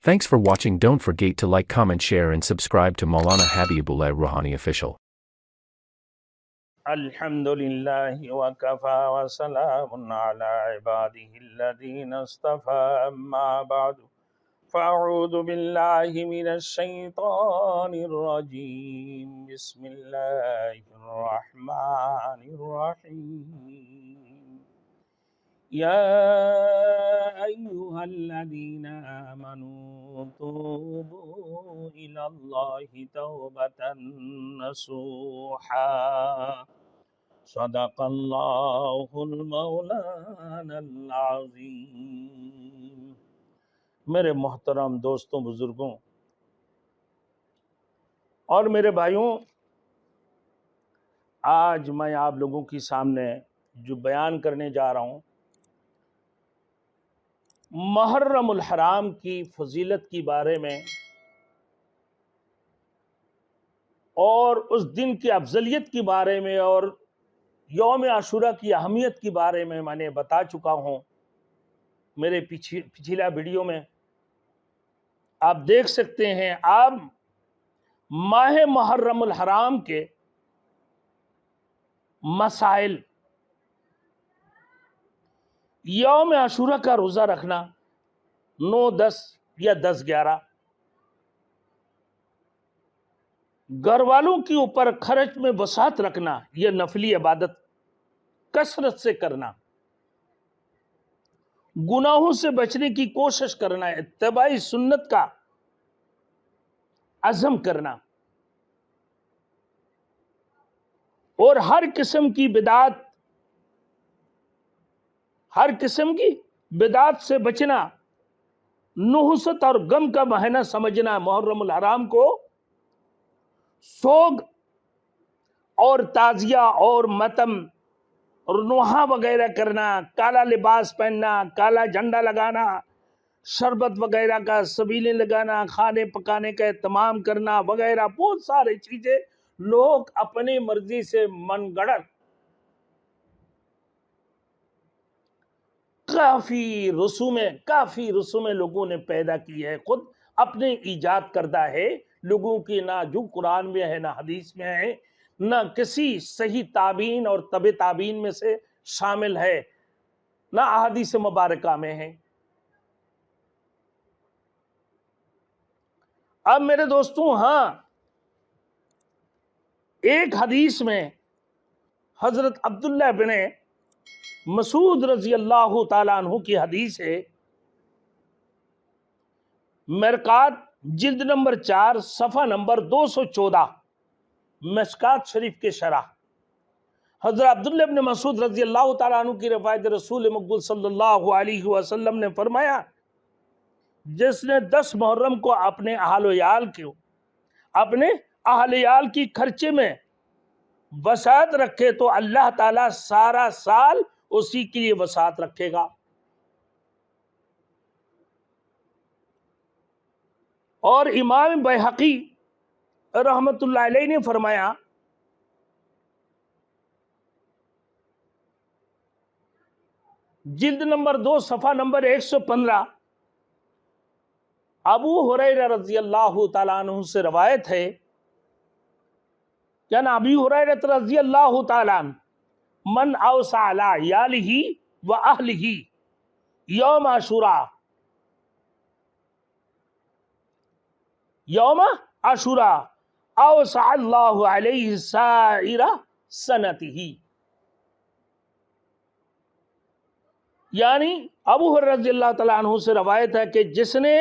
Thanks for watching. Don't forget to like, comment, share and subscribe to Maulana Habibullah Rouhani Official. Alhamdulillah wa kafa wa salamun ala ibadihi alladhina istafa amma ba'du. فأعوذ بالله من الشيطان الرجيم بسم الله الرحمن الرحيم يا أيها الذين آمنوا توبوا إلى الله توبة نصوحا صدق الله المولانا العظيم. میرے محترم دوستوں، بزرگوں اور میرے بھائیوں، آج میں آپ لوگوں کے سامنے جو بیان کرنے جا رہا ہوں، محرم الحرام کی فضیلت کے بارے میں اور اس دن کی افضلیت کے بارے میں اور یوم عاشورہ کی اہمیت کے بارے میں نے بتا چکا ہوں میرے پچھلا ویڈیو میں. آپ دیکھ سکتے ہیں آپ ماہ محرم الحرام کے مسائل، یوم عاشورہ کا روزہ رکھنا 9-10 یا 10-11، گھر والوں کے اوپر خرچ میں وسعت رکھنا، یہ نفلی عبادت کثرت سے کرنا، گناہوں سے بچنے کی کوشش کرنا، اتباع سنت کا عزم کرنا، اور ہر قسم کی بدعت سے بچنا، نحوست اور غم کا مہینہ سمجھنا، محرم الحرام کو سوگ اور تعزیہ اور ماتم اور نوحہ وغیرہ کرنا، کالا لباس پہننا، کالا جھنڈا لگانا، شربت وغیرہ کا سبیلیں لگانا، کھانے پکانے کا اہتمام کرنا وغیرہ، بہت سارے چیزیں لوگ اپنی مرضی سے من گڑت کافی رسومیں لوگوں نے پیدا کی ہے، خود اپنے ایجاد کردہ ہے، لوگوں کی نہ جو قرآن میں ہے، نہ حدیث میں ہے، نہ کسی صحیح تابعین اور تبع تابعین میں سے شامل ہے، نہ احادیث مبارکہ میں ہے. اب میرے دوستوں، ایک حدیث میں حضرت عبداللہ بن مسعود رضی اللہ تعالیٰ عنہ کی حدیث ہے، مرقات جلد نمبر 4 صفحہ نمبر 214، مشکات شریف کے شرح. حضرت عبداللہ بن مسعود رضی اللہ تعالیٰ عنہ کی روایت، رسول مقبول صلی اللہ علیہ وسلم نے فرمایا، جس نے 10 محرم کو اپنے اہل عیال کی خرچے میں وسعت رکھے تو اللہ تعالیٰ سارا سال اسی کے لیے وسعت رکھے گا. اور امام بیہقی رحمت اللہ علیہ نے فرمایا، جلد نمبر 2 صفحہ نمبر 115، ابو ہریرہ رضی اللہ تعالیٰ عنہ سے روایت ہے کہ ابی ہریرہ رضی اللہ تعالیٰ عنہ من اوسع علی عیالہ و اہلہ یوم عاشورہ اوسع اللہ علیہ سائر سنتہ. یعنی ابو ہریرہ رضی اللہ تعالیٰ عنہ سے روایت ہے کہ جس نے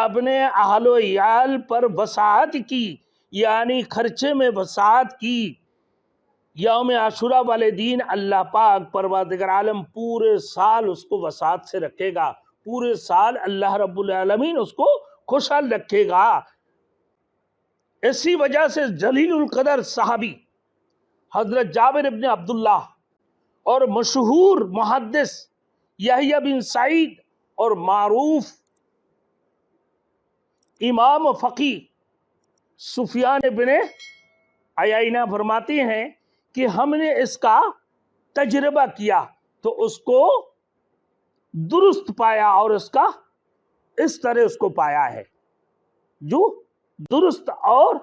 اپنے اہل و عیال پر وسعت کی، یعنی خرچے میں وسعت کی، یوم عاشورہ والے دین اللہ پاک پروردگار عالم پورے سال اس کو وسعت سے رکھے گا، پورے سال اللہ رب العالمین اس کو خوشحال رکھے گا. اسی وجہ سے جلیل القدر صحابی حضرت جابر ابن عبداللہ اور مشہور محدث یحییٰ بن سعید اور معروف امام فقی سفیان بن عیینہ فرماتے ہیں کہ ہم نے اس کا تجربہ کیا تو اس کو درست پایا اور اس کا اس طرح اس کو پایا ہے، جو درست اور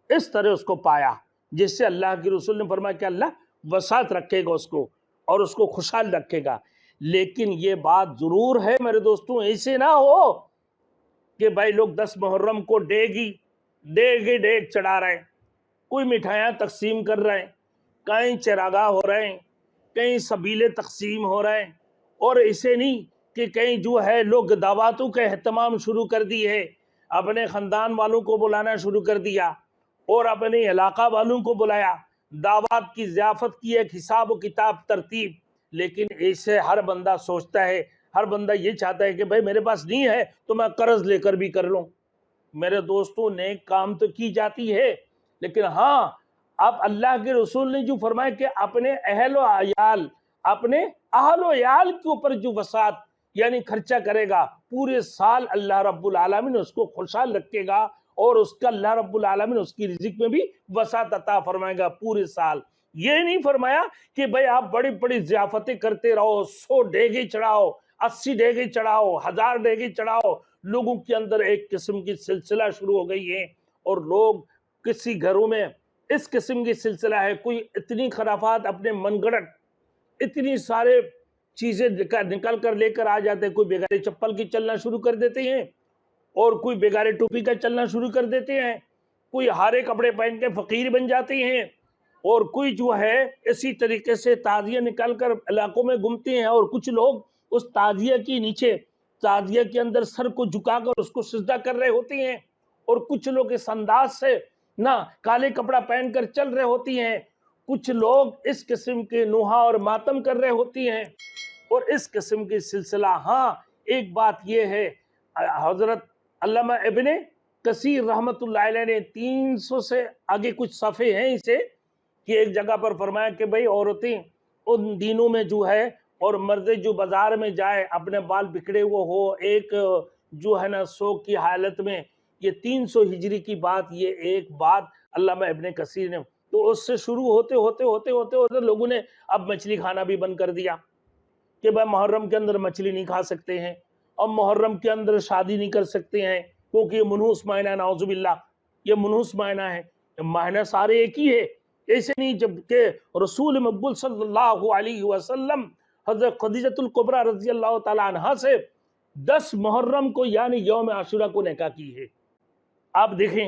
اس طرح اس کو پایا، جس سے اللہ کے رسول نے فرمایا کہ اللہ وسعت رکھے گا اس کو اور اس کو خوشحال رکھے گا۔ لیکن یہ بات ضرور ہے میرے دوستوں، ایسے نہ ہو کہ بھائی لوگ 10 محرم کو ڈیگ چڑھا رہے ہیں، کوئی مٹھائیاں تقسیم کر رہے ہیں، کہیں چراگاہ ہو رہے ہیں، کہیں سبیلے تقسیم ہو رہے ہیں، اور اسے نہیں کہ کہیں جو ہے لوگ دعواتوں کا اہتمام شروع کر دی ہے، اپنے خاندان والوں کو بلانا شروع کر دیا اور اپنے علاقہ والوں کو بلایا، دعوات کی ضیافت کی ایک حساب و کتاب ترتیب۔ لیکن ایسے ہر بندہ سوچتا ہے، ہر بندہ یہ چاہتا ہے کہ بھائی میرے پاس نہیں ہے تو میں قرض لے کر بھی کر لوں۔ میرے دوستوں، نیک کام تو کی جاتی ہے، لیکن ہاں اب اللہ کے رسول نے جو فرمایا کہ اپنے اہل و عیال کے اوپر جو وسعت یعنی خرچہ کرے گا، پورے سال اللہ رب العالمین اس کو خوشحال رکھے گا، اور اس کا اللہ رب العالمین اس کی رزق میں بھی وسعت عطا فرمائے گا پورے سال۔ یہ نہیں فرمایا کہ بھئی آپ بڑی بڑی ضیافتیں کرتے رہو، 100 ڈیگے چڑھاؤ، 80 ڈیگے چڑھاؤ، 1000 ڈیگے چڑھاؤ۔ لوگوں کے اندر ایک قسم کی سلسلہ شروع ہو گئی ہے، اور لوگ کسی گھروں میں اس قسم کی سلسلہ ہے، کوئی اتنی خرافات اپنے من گھڑت اتنی سارے چیزیں نکل کر لے کر آ جاتے ہیں، کوئی بیگارے چپل کی چلنا شروع کر دیتے ہیں، اور کوئی بیگارے ٹوپی کا چلنا شروع کر دیتے ہیں، کوئی ہارے کپڑے پہن کے فقیر بن جاتے ہیں، اور کوئی جو ہے اسی طریقے سے تعزیہ نکال کر علاقوں میں گھومتے ہیں، اور کچھ لوگ اس تعزیہ کے نیچے تعزیہ کے اندر سر کو جھکا کر اس کو سجدہ کر رہے ہوتے ہیں، اور کچھ لوگ اس انداز سے نہ کالے کپڑا پہن کر چل رہے ہوتی ہیں، کچھ لوگ اس قسم کے نوحہ اور ماتم کر رہے ہوتی ہیں، اور اس قسم کی سلسلہ۔ ہاں ایک بات یہ ہے، حضرت علامہ ابن کثیر رحمت اللہ علیہ نے 300 سے آگے کچھ صفحے ہیں اسے، کہ ایک جگہ پر فرمایا کہ بھئی عورتیں ان دنوں میں جو ہے، اور مرد جو بازار میں جائے اپنے بال بکھڑے ہوئے ہو، ایک جو ہے نا سوگ کی حالت میں، یہ 300 ہجری کی بات، یہ ایک بات علامہ ابن کثیر نے، تو اس سے شروع ہوتے لوگوں نے اب مچھلی کھانا بھی بند کر دیا، کہ بھئی محرم کے اندر مچھلی نہیں کھا سکتے ہیں، اور محرم کے اندر شادی نہیں کر سکتے ہیں، کیونکہ یہ منحوس معنی ہے، نعوذ باللہ یہ منحوس معنی ہے، معنی سارے ایک ہی ہے۔ ایسے نہیں، جبکہ رسول مقبول صلی اللہ علیہ وسلم حضرت خدیجۃ الکبریٰ رضی اللہ تعالی عنہا سے 10 محرم کو یعنی یوم عاشورہ کو نکاح کی ہے۔ آپ دیکھیں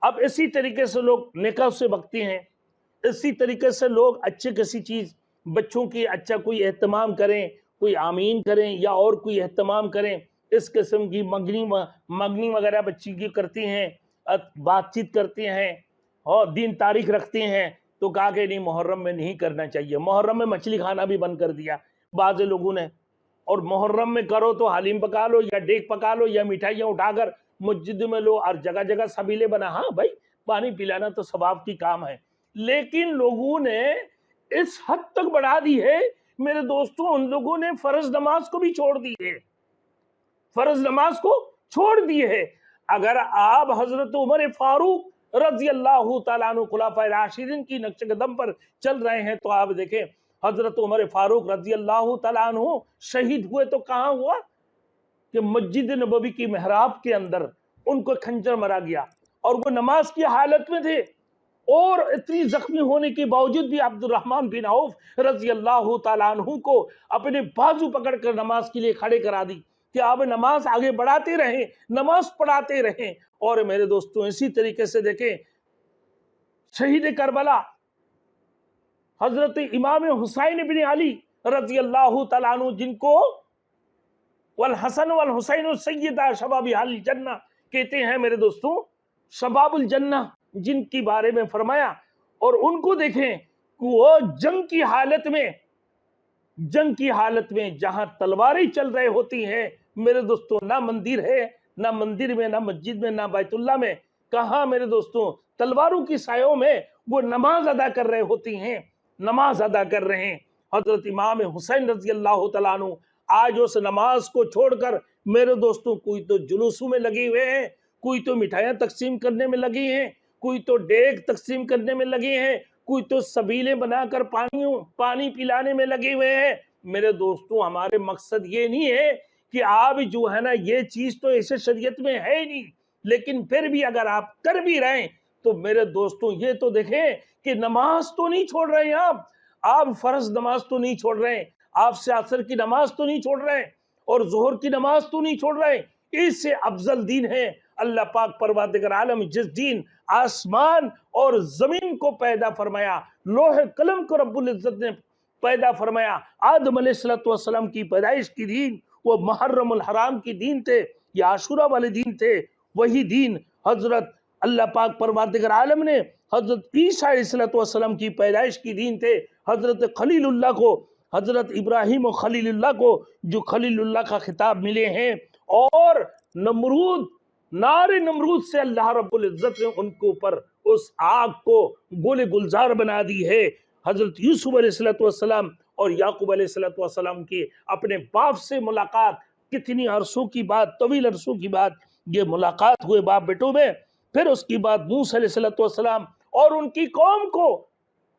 اب اسی طریقے سے لوگ نکاح سے بھگتے ہیں، اسی طریقے سے لوگ اچھے کسی چیز بچوں کی اچھا کوئی اہتمام کریں، کوئی آمین کریں یا اور کوئی اہتمام کریں، اس قسم کی منگنی وغیرہ بچی کی کرتی ہیں، بات چیت کرتے ہیں اور دین تاریخ رکھتے ہیں، تو کہا کہ نہیں محرم میں نہیں کرنا چاہیے۔ محرم میں مچھلی کھانا بھی بند کر دیا بعض لوگوں نے، اور محرم میں کرو تو حلیم پکا لو یا ڈیگ پکا لو یا مٹھائیاں اٹھا کر مسجد میں لو، اور جگہ جگہ سبیلے بنا۔ ہاں بھائی پانی پلانا تو ثواب کی کام ہے، لیکن لوگوں نے اس حد تک بڑھا دی ہے میرے دوستوں، ان لوگوں نے فرض نماز کو بھی چھوڑ دی ہے، فرض نماز کو چھوڑ دی ہے۔ اگر آپ حضرت عمر فاروق رضی اللہ تعالیٰ عنہ خلفائے راشدین کی نقش قدم پر چل رہے ہیں، تو آپ دیکھیں حضرت عمر فاروق رضی اللہ تعالیٰ عنہ شہید ہوئے تو کہاں ہوا؟ کہ مسجد نبوی کی محراب کے اندر ان کو خنجر مارا گیا، اور وہ نماز کی حالت میں تھے، اور اتنی زخمی ہونے کے باوجود بھی عبد الرحمن بن عوف رضی اللہ تعالیٰ عنہ کو اپنے بازو پکڑ کر نماز کے لیے کھڑے کرا دی کہ آپ نماز آگے بڑھاتے رہیں، نماز پڑھاتے رہیں۔ اور میرے دوستوں اسی طریقے سے دیکھیں شہید کربلا حضرت امام حسین بن علی رضی اللہ تعالیٰ عنہ، جن کو والحسن والحسین سیدہ شباب اہل الجنہ کہتے ہیں میرے دوستوں، شباب الجنہ جن کی بارے میں فرمایا، اور ان کو دیکھیں کہ وہ جنگ کی حالت میں جہاں تلواریں چل رہے ہوتی ہیں میرے دوستوں، نہ مندر ہے، نہ مندر میں، نہ مسجد میں، نہ بیت اللہ میں، کہاں میرے دوستوں تلواروں کی سایوں میں وہ نماز ادا کر رہے ہوتی ہیں، نماز ادا کر رہے ہیں۔ حضرت امام حسین رضی اللہ تعالیٰ عنہ آج اس نماز کو چھوڑ کر میرے دوستوں کوئی تو جلوسوں میں لگے ہوئے ہیں، کوئی تو مٹھائیاں تقسیم کرنے میں لگے ہیں، کوئی تو ڈیگ تقسیم کرنے میں لگے ہیں، کوئی تو سبیلے بنا کر پانی پلانے میں لگے ہوئے ہیں۔ میرے دوستوں ہمارے مقصد یہ نہیں ہے کہ آپ جو ہے نا یہ چیز تو ایسے شریعت میں ہے ہی نہیں، لیکن پھر بھی اگر آپ کر بھی رہے ہیں تو میرے دوستوں یہ تو دیکھیں کہ نماز تو نہیں چھوڑ رہے ہیں آپ فرض نماز تو نہیں چھوڑ رہے ہیں، آپ سے عصر کی نماز تو نہیں چھوڑ رہے ہیں، اور ظہر کی نماز تو نہیں چھوڑ رہے ہیں۔ اس سے افضل دین ہے اللہ پاک پروردگار عالم جس دین آسمان اور زمین کو پیدا فرمایا، لوح قلم کو رب العزت نے پیدا فرمایا، آدم علیہ السلام کی پیدائش کی دین وہ محرم الحرام کی دین تھے یا عاشورہ والے دین تھے، وہی دین حضرت اللہ پاک پروردگار عالم نے حضرت عیسیٰ علیہ السلام کی پیدائش کی دین تھے، حضرت خلیل اللہ کو، حضرت ابراہیم و خلیل اللہ کو جو خلیل اللہ کا خطاب ملے ہیں، اور نار نمرود سے اللہ رب العزت نے ان کے اوپر اس آگ کو گول گلزار بنا دی ہے۔ حضرت یوسف علیہ السلام اور یعقوب علیہ السلام کی اپنے باپ سے ملاقات، کتنی عرصوں کی بات، طویل عرصوں کی بات یہ ملاقات ہوئے باپ بیٹوں میں۔ پھر اس کی بعد موسیٰ علیہ السلام اور ان کی قوم کو،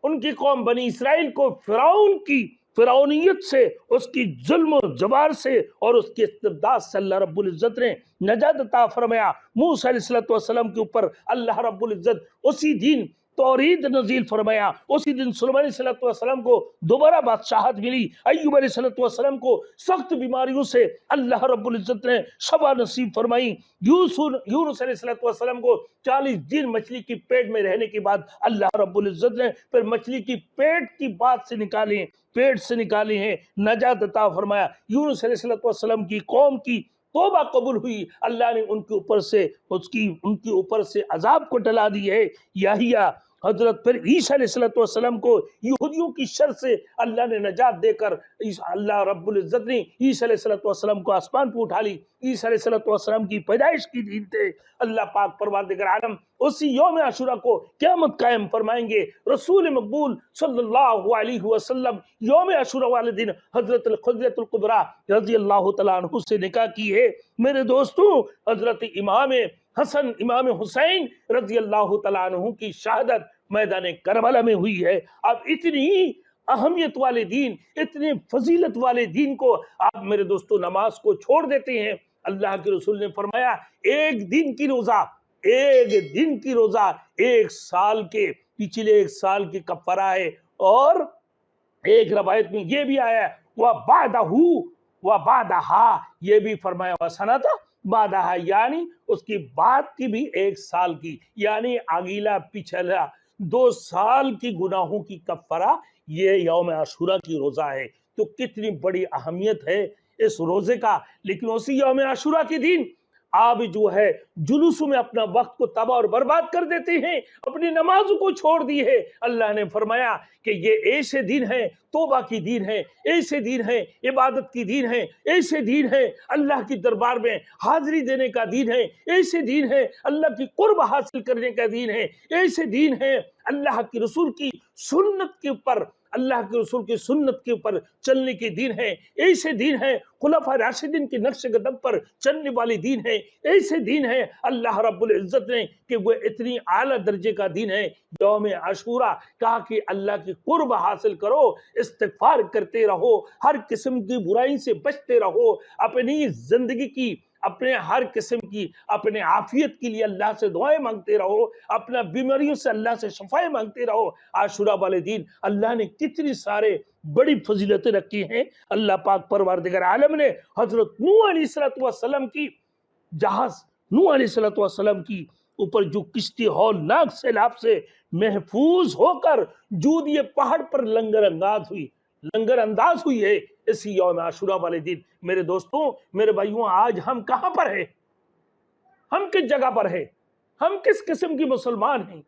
ان کی قوم بنی اسرائیل کو فرعون کی فرعونیت سے، اس کی ظلم و جبار سے اور اس کی استبداد سے اللہ رب العزت نے نجات عطا فرمایا۔ موسیٰ علیہ السلام کے اوپر اللہ رب العزت اسی دن توحید نزیل فرمایا، اسی دن سلیمان علیہ السلام کو دوبارہ بادشاہت ملی، ایوب علیہ السلام کو سخت بیماریوں سے اللہ رب العزت نے شفا نصیب فرمائی، یونس علیہ السلام کو 40 دن مچھلی کی پیٹ میں رہنے کے بعد اللہ رب العزت نے پھر مچھلی کی پیٹ کی بات سے نکالے، پیٹ سے نکالے ہیں، نجات عطا فرمایا۔ یونس علیہ السلام کی قوم کی توبہ قبول ہوئی، اللہ نے ان کے اوپر سے عذاب کو ٹلا دی ہے۔ یحییٰ حضرت پھر عیسیٰ علیہ السلام کو یہودیوں کی شر سے اللہ نے نجات دے کر اللہ رب العزت نے عیسیٰ علیہ السلام کو آسمان پہ اٹھا لی۔ عیسیٰ علیہ السلام کی پیدائش کی دن تھے، اللہ پاک پروردگار عالم اسی یوم عاشورہ کو قیامت قائم فرمائیں گے۔ رسول مقبول صلی اللہ علیہ وسلم یوم عاشورہ والے دن حضرت الخدیجہ الکبریٰ رضی اللہ تعالیٰ عنہ سے نکاح کی ہے۔ میرے دوستوں، حضرت امام حسن امام حسین رضی اللہ تعالیٰ عنہ کی شہادت میدان کربلا میں ہوئی ہے۔ اب اتنی اہمیت والے دین، اتنی فضیلت والے دین کو آپ میرے دوستوں نماز کو چھوڑ دیتے ہیں۔ اللہ کے رسول نے فرمایا ایک دن کی روزہ ایک سال کے پچھلے ایک سال کی کفارہ ہے، اور ایک روایت میں یہ بھی آیا وَبَعْدَهَا یہ بھی فرمایا وَسَنَةً بَعْدَهَا یعنی اس کی بعد کی بھی ایک سال کی، یعنی اگلا پچھلا 2 سال کی گناہوں کی کفارہ یہ یوم عاشورہ کی روزہ ہے۔ تو کتنی بڑی اہمیت ہے اس روزے کا، لیکن اسی یوم عاشورہ کے دن آپ جو ہے جلوسوں میں اپنا وقت کو تباہ اور برباد کر دیتے ہیں، اپنی نمازوں کو چھوڑ دی ہے۔ اللہ نے فرمایا کہ یہ ایسے دن ہے، توبہ کی دن ہے، ایسے دن ہے، عبادت کی دن ہے، ایسے دن ہے اللہ کی دربار میں حاضری دینے کا دن ہے، ایسے دن ہے اللہ کی قرب حاصل کرنے کا دن ہے، ایسے دن ہے اللہ کے رسول کی سنت کے اوپر، اللہ کے رسول کی سنت کے اوپر چلنے کے دن ہے، ایسے دن ہے خلفاء راشدین کے نقش قدم پر چلنے والی دن ہے، ایسے دن ہے اللہ رب العزت نے کہ وہ اتنی اعلیٰ درجے کا دن ہے یوم عاشورہ، کہا کہ اللہ کی قرب حاصل کرو، استغفار کرتے رہو، ہر قسم کی برائی سے بچتے رہو، اپنی زندگی کی اپنے ہر قسم کی اپنے عافیت کے لیے اللہ سے دعائیں مانگتے رہو، اپنا بیماریوں سے اللہ سے شفائیں مانگتے رہو۔ عاشورہ والے دن اللہ نے کتنی سارے بڑی فضیلتیں رکھی ہیں۔ اللہ پاک پروردگار عالم نے حضرت نوح علیہ السلام کی نوح علیہ السلام کی اوپر جو کشتی ہولناک سیلاب سے محفوظ ہو کر جودیہ پہاڑ پر لنگر انداز ہوئی ہے اسی یوم عاشورہ والے دن۔ میرے دوستوں، میرے بھائیوں، آج ہم کہاں پر ہیں؟ ہم کس جگہ پر ہیں؟ ہم کس قسم کی مسلمان ہیں؟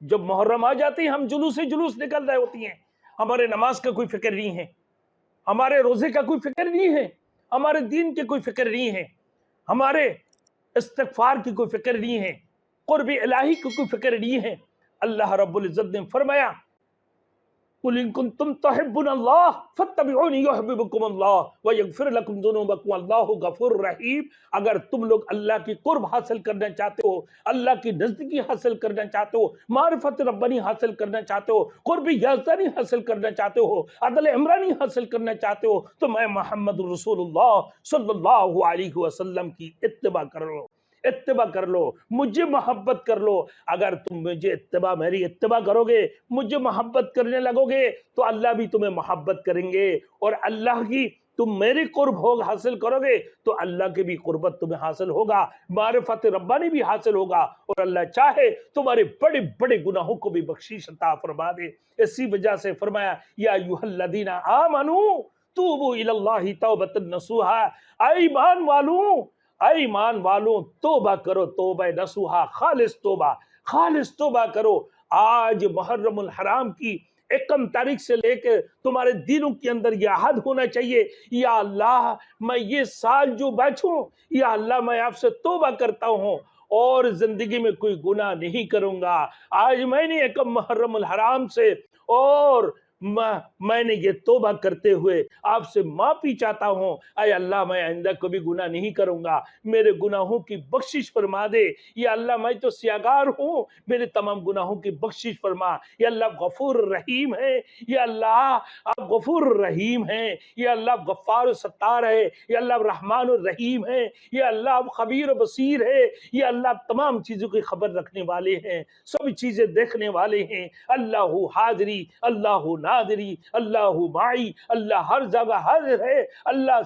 جب محرم آ جاتی ہم جلوس نکل رہے ہوتی ہیں، ہمارے نماز کا کوئی فکر نہیں ہے، ہمارے روزے کا کوئی فکر نہیں ہے، ہمارے دین کی کوئی فکر نہیں ہے، ہمارے استغفار کی کوئی فکر نہیں ہے، قرب الہی کی کوئی فکر نہیں ہے۔ اللہ رب العزت نے فرمایا قل ان کنتم تحبون اللہ فاتبعونی یحببکم اللہ ویغفر لکم ذنوبکم اللہ غفور رحیم۔ اگر تم لوگ اللہ کی قرب حاصل کرنا چاہتے ہو، اللہ کی نزدیکی حاصل کرنا چاہتے ہو، معرفت ربانی حاصل کرنا چاہتے ہو، قرب یزدانی حاصل کرنا چاہتے ہو، عدل عمرانی حاصل کرنا چاہتے ہو، تو میں محمد رسول اللہ صلی اللہ علیہ وسلم کی اتباع کرو، اتباع کر لو، مجھے محبت کر لو۔ اگر تم میری اتباع کرو گے، مجھے محبت کرنے لگو گے، تو اللہ بھی تمہیں محبت کریں گے، اور اللہ کی تم میری قرب حاصل کرو گے تو اللہ کی بھی قربت تمہیں حاصل ہوگا، معرفت ربانی بھی حاصل ہوگا، اور اللہ چاہے تمہارے بڑے بڑے گناہوں کو بھی بخشش عطا فرما دے۔ اسی وجہ سے فرمایا یا ایھا الذین آمنوا توبوا الی اللہ توبۃ نصوحا، اے ایمان والوں، اے ایمان والوں توبہ کرو، توبہ نصوحا، خالص توبہ کرو۔ آج محرم الحرام کی ایکم تاریخ سے لے کے تمہارے دلوں کے اندر یہ عہد ہونا چاہیے، یا اللہ میں یہ سال جو بچوں، یا اللہ میں آپ سے توبہ کرتا ہوں اور زندگی میں کوئی گناہ نہیں کروں گا۔ آج میں نے ایکم محرم الحرام سے اور میں نے یہ توبہ کرتے ہوئے آپ سے معافی چاہتا ہوں، اے اللہ میں آئندہ کبھی گناہ نہیں کروں گا، میرے گناہوں کی بخشش فرما دے، یا اللہ میں تو سیاگار ہوں، میرے تمام گناہوں کی بخشش فرما۔ یا اللہ غفور رحیم ہے، یا اللہ آپ غفور رحیم ہیں، یا اللہ غفار و ستار ہے، یا اللہ رحمان الرحیم ہے، یا اللہ آپ خبیر و بصیر ہے، یا اللہ آپ تمام چیزوں کی خبر رکھنے والے ہیں، سب چیزیں دیکھنے والے ہیں۔ اللہ حاضری، اللہ ناظری، اللہ معی، اللہ ہر جگہ حاضر ہے، اللہ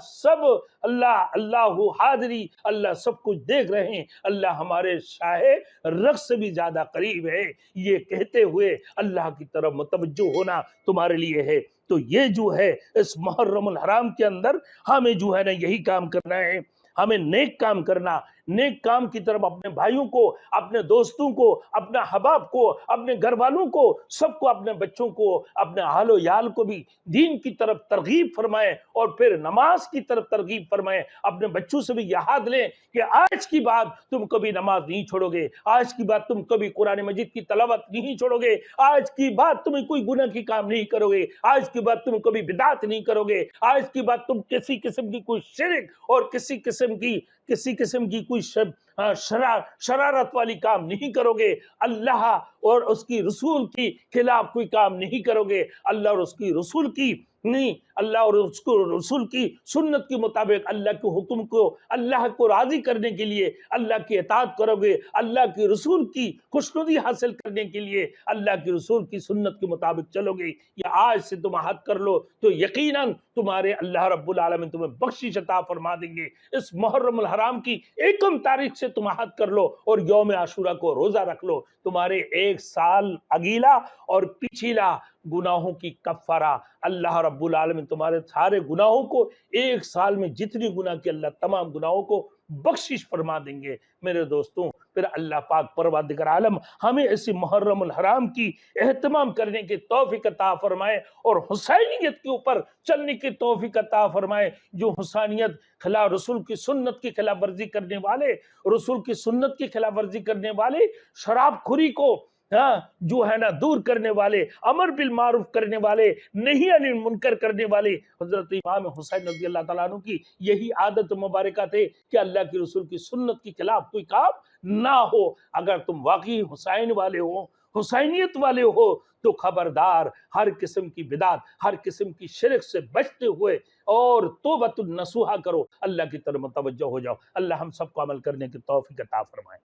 حاضری، اللہ سب کچھ دیکھ رہے ہیں، اللہ ہمارے شاہ رگ سے بھی زیادہ قریب ہے۔ یہ کہتے ہوئے اللہ کی طرف متوجہ ہونا تمہارے لیے ہے۔ تو یہ جو ہے اس محرم الحرام کے اندر ہمیں جو ہے نا یہی کام کرنا ہے، ہمیں نیک کام کرنا، نیک کام کی طرف اپنے بھائیوں کو، اپنے دوستوں کو، اپنے احباب کو، اپنے گھر والوں کو، سب کو، اپنے بچوں کو، اپنے اہل و عیال کو بھی دین کی طرف ترغیب فرمائیں، اور پھر نماز کی طرف ترغیب فرمائیں۔ اپنے بچوں سے بھی یاد لیں کہ آج کی بعد تم کبھی نماز نہیں چھوڑو گے، آج کی بعد تم کبھی قرآن مجید کی تلاوت نہیں چھوڑو گے، آج کی بعد تم کوئی گناہ کی کام نہیں کرو گے، آج کی بعد تم کبھی بدعت نہیں کرو گے، آج کی بعد تم کسی قسم کی کوئی شرک اور کسی قسم کی کوئی شرارت والی کام نہیں کرو گے، اللہ اور اس کی رسول کی خلاف کوئی کام نہیں کرو گے، اللہ اور اس کی رسول کی نہیں، اللہ اور اس کو رسول کی سنت کے مطابق اللہ کے حکم کو، اللہ کو راضی کرنے کے لیے اللہ کی اطاعت کرو گے، اللہ کی رسول کی خوشنودی حاصل کرنے کے لیے اللہ کی رسول کی سنت کے مطابق چلو گے، یا آج سے تم عہد کر لو تو یقیناً تمہارے اللہ رب العالمین تمہیں بخشش عطا فرما دیں گے۔ اس محرم الحرام کی ایکم تاریخ سے تم عہد کر لو اور یوم عاشورہ کو روزہ رکھ لو، تمہارے ایک سال اگیلا اور پچھلا گناہوں کی کفارہ اللہ رب العالمین تمہارے سارے گناہوں کو ایک سال میں جتنی گناہ کی اللہ تمام گناہوں کو بخشش فرما دیں گے۔ میرے دوستوں، پھر اللہ پاک پروردگار عالم ہمیں اسی محرم الحرام کی اہتمام کرنے کی توفیق عطا فرمائے، اور حسینیت کے اوپر چلنے کی توفیق عطا فرمائے۔ جو حسینیت خلاف رسول کی سنت کی خلاف ورزی کرنے والے، رسول کی سنت کی خلاف ورزی کرنے والے، شراب خوری کو جو ہے نا دور کرنے والے، امر بالمعروف کرنے والے، نہی عن المنکر کرنے والے، حضرت امام حسین رضی اللہ تعالیٰ عنہ کی یہی عادت مبارکہ تھے کہ اللہ کی رسول کی سنت کے خلاف کوئی کام نہ ہو۔ اگر تم واقعی حسین والے ہو، حسینیت والے ہو، تو خبردار ہر قسم کی بدعت، ہر قسم کی شرک سے بچتے ہوئے اور توبۃ النصوحہ کرو، اللہ کی طرف متوجہ ہو جاؤ۔ اللہ ہم سب کو عمل کرنے کی توفیق عطا فرمائے۔